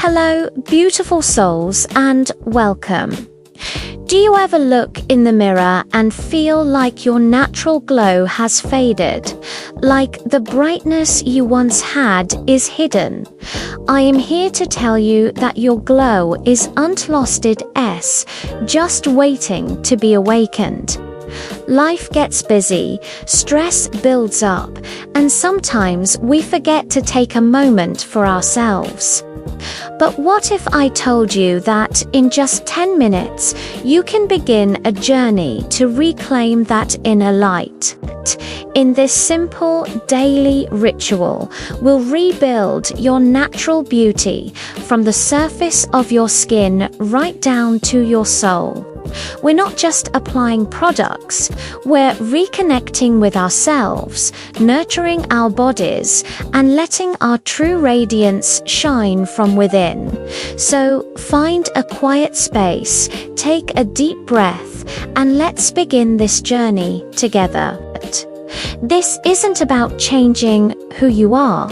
Hello, beautiful souls, and welcome. Do you ever look in the mirror and feel like your natural glow has faded? Like the brightness you once had is hidden? I am here to tell you that your glow is unlost just waiting to be awakened. Life gets busy, stress builds up, and sometimes we forget to take a moment for ourselves. But what if I told you that in just 10 minutes, you can begin a journey to reclaim that inner light? In this simple daily ritual, we'll rebuild your natural beauty from the surface of your skin right down to your soul. We're not just applying products, we're reconnecting with ourselves, nurturing our bodies, and letting our true radiance shine from within. So find a quiet space, take a deep breath, and let's begin this journey together. This isn't about changing who you are.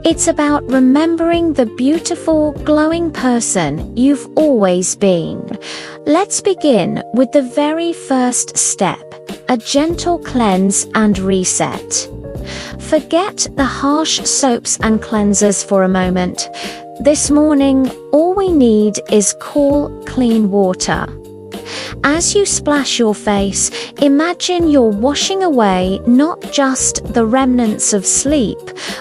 It's about remembering the beautiful, glowing person you've always been. Let's begin with the very first step, a gentle cleanse and reset. Forget the harsh soaps and cleansers for a moment. This morning, all we need is cool, clean water. As you splash your face, imagine you're washing away not just the remnants of sleep,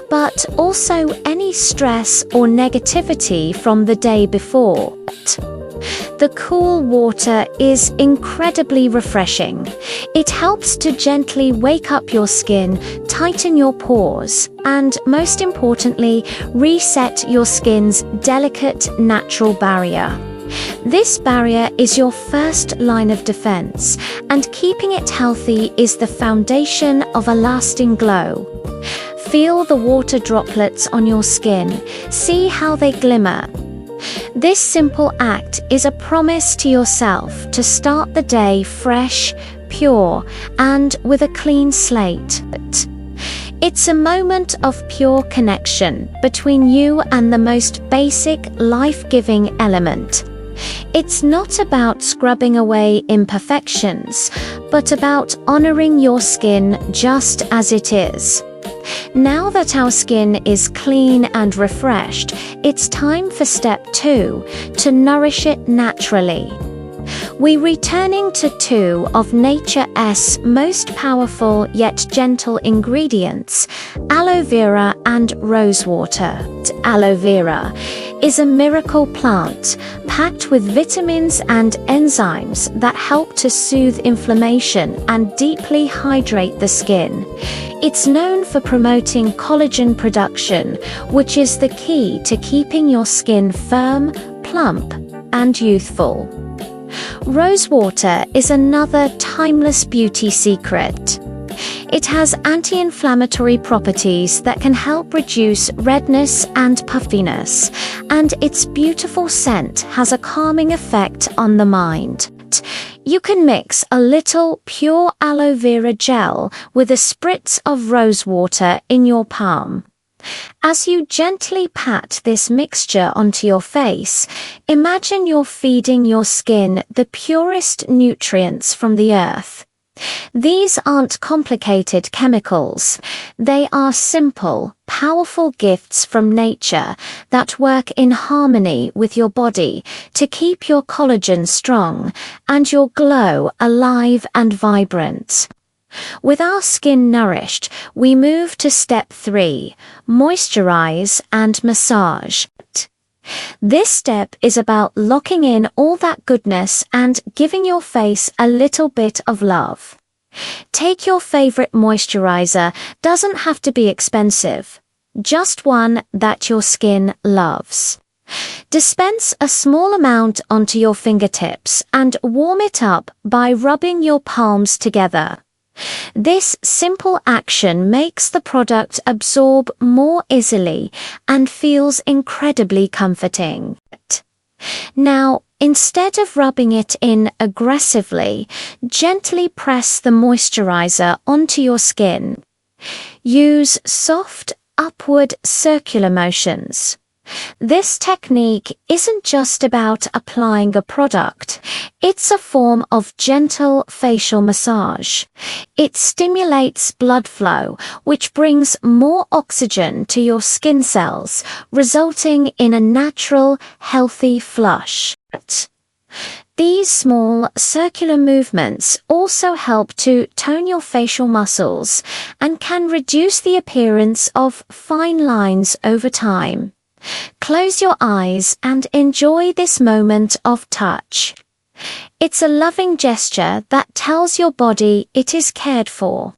but also any stress or negativity from the day before. The cool water is incredibly refreshing. It helps to gently wake up your skin, tighten your pores, and most importantly, reset your skin's delicate natural barrier. This barrier is your first line of defense, and keeping it healthy is the foundation of a lasting glow. Feel the water droplets on your skin. See how they glimmer. This simple act is a promise to yourself to start the day fresh, pure, and with a clean slate. It's a moment of pure connection between you and the most basic, life-giving element. It's not about scrubbing away imperfections, but about honoring your skin just as it is. Now that our skin is clean and refreshed, it's time for step 2, to nourish it naturally. We're returning to 2 of nature's most powerful yet gentle ingredients, aloe vera and rosewater. Aloe vera is a miracle plant packed with vitamins and enzymes that help to soothe inflammation and deeply hydrate the skin. It's known for promoting collagen production, which is the key to keeping your skin firm, plump, and youthful. Rosewater is another timeless beauty secret. It has anti-inflammatory properties that can help reduce redness and puffiness, and its beautiful scent has a calming effect on the mind. You can mix a little pure aloe vera gel with a spritz of rosewater in your palm. As you gently pat this mixture onto your face, imagine you're feeding your skin the purest nutrients from the earth. These aren't complicated chemicals. They are simple, powerful gifts from nature that work in harmony with your body to keep your collagen strong and your glow alive and vibrant. With our skin nourished, we move to step 3, moisturize and massage. This step is about locking in all that goodness and giving your face a little bit of love. Take your favorite moisturizer, doesn't have to be expensive, just one that your skin loves. Dispense a small amount onto your fingertips and warm it up by rubbing your palms together. This simple action makes the product absorb more easily and feels incredibly comforting. Now, instead of rubbing it in aggressively, gently press the moisturizer onto your skin. Use soft, upward circular motions. This technique isn't just about applying a product, it's a form of gentle facial massage. It stimulates blood flow, which brings more oxygen to your skin cells, resulting in a natural, healthy flush. These small, circular movements also help to tone your facial muscles and can reduce the appearance of fine lines over time. Close your eyes and enjoy this moment of touch. It's a loving gesture that tells your body it is cared for.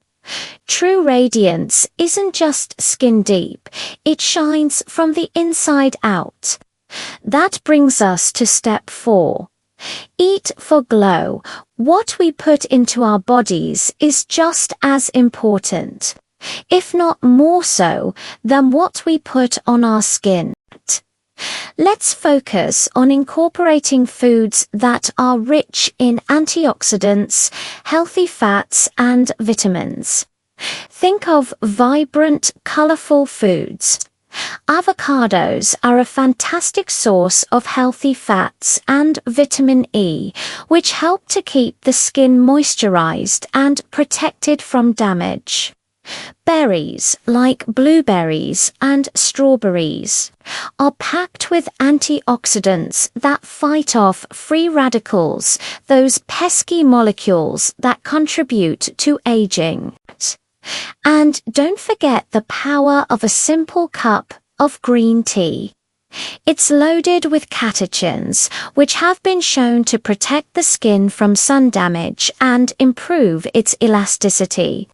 True radiance isn't just skin deep, it shines from the inside out. That brings us to step 4. Eat for glow. What we put into our bodies is just as important, if not more so, than what we put on our skin. Let's focus on incorporating foods that are rich in antioxidants, healthy fats, and vitamins. Think of vibrant, colorful foods. Avocados are a fantastic source of healthy fats and vitamin E, which help to keep the skin moisturized and protected from damage. Berries, like blueberries and strawberries, are packed with antioxidants that fight off free radicals, those pesky molecules that contribute to aging. And don't forget the power of a simple cup of green tea. It's loaded with catechins, which have been shown to protect the skin from sun damage and improve its elasticity.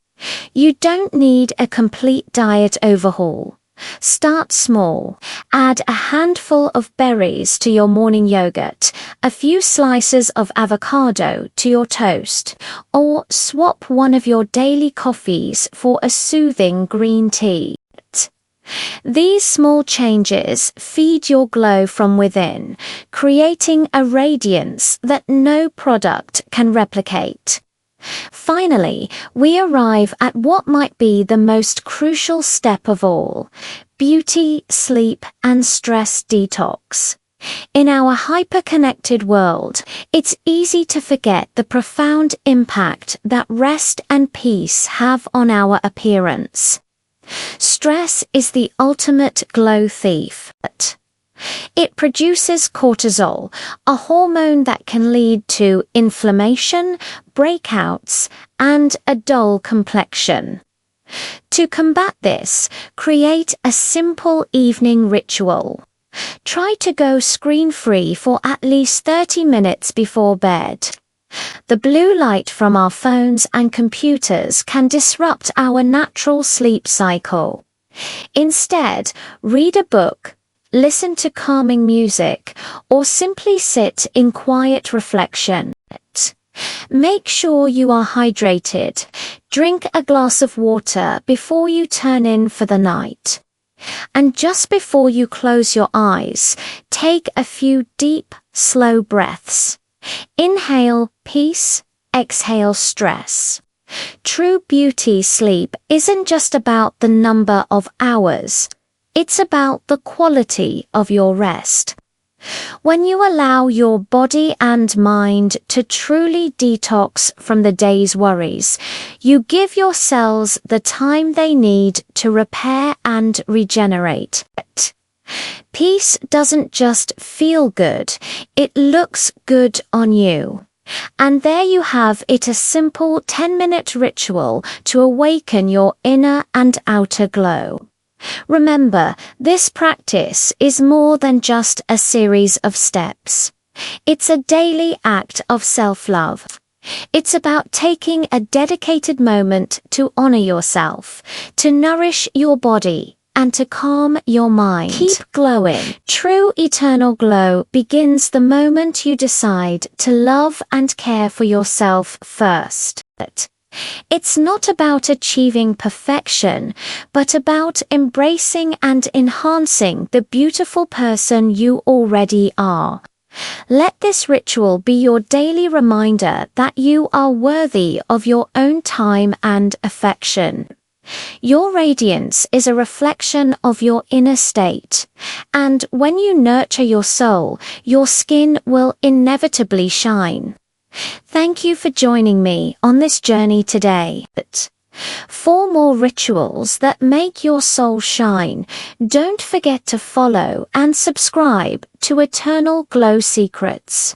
You don't need a complete diet overhaul. Start small. Add a handful of berries to your morning yogurt, a few slices of avocado to your toast, or swap one of your daily coffees for a soothing green tea. These small changes feed your glow from within, creating a radiance that no product can replicate. Finally, we arrive at what might be the most crucial step of all: beauty, sleep, and stress detox. In our hyper-connected world, it's easy to forget the profound impact that rest and peace have on our appearance. Stress is the ultimate glow thief. It produces cortisol, a hormone that can lead to inflammation, breakouts, and a dull complexion. To combat this, create a simple evening ritual. Try to go screen-free for at least 30 minutes before bed. The blue light from our phones and computers can disrupt our natural sleep cycle. Instead, read a book, listen to calming music, or simply sit in quiet reflection. Make sure you are hydrated. Drink a glass of water before you turn in for the night. And just before you close your eyes, take a few deep, slow breaths. Inhale peace, exhale stress. True beauty sleep isn't just about the number of hours. It's about the quality of your rest. When you allow your body and mind to truly detox from the day's worries, you give your cells the time they need to repair and regenerate. Peace doesn't just feel good, it looks good on you. And there you have it, a simple 10-minute ritual to awaken your inner and outer glow. Remember, this practice is more than just a series of steps. It's a daily act of self-love. It's about taking a dedicated moment to honor yourself, to nourish your body, and to calm your mind. Keep glowing. True eternal glow begins the moment you decide to love and care for yourself first. It's not about achieving perfection, but about embracing and enhancing the beautiful person you already are. Let this ritual be your daily reminder that you are worthy of your own time and affection. Your radiance is a reflection of your inner state, and when you nurture your soul, your skin will inevitably shine. Thank you for joining me on this journey today. For more rituals that make your soul shine, don't forget to follow and subscribe to Eternal Glow Secrets.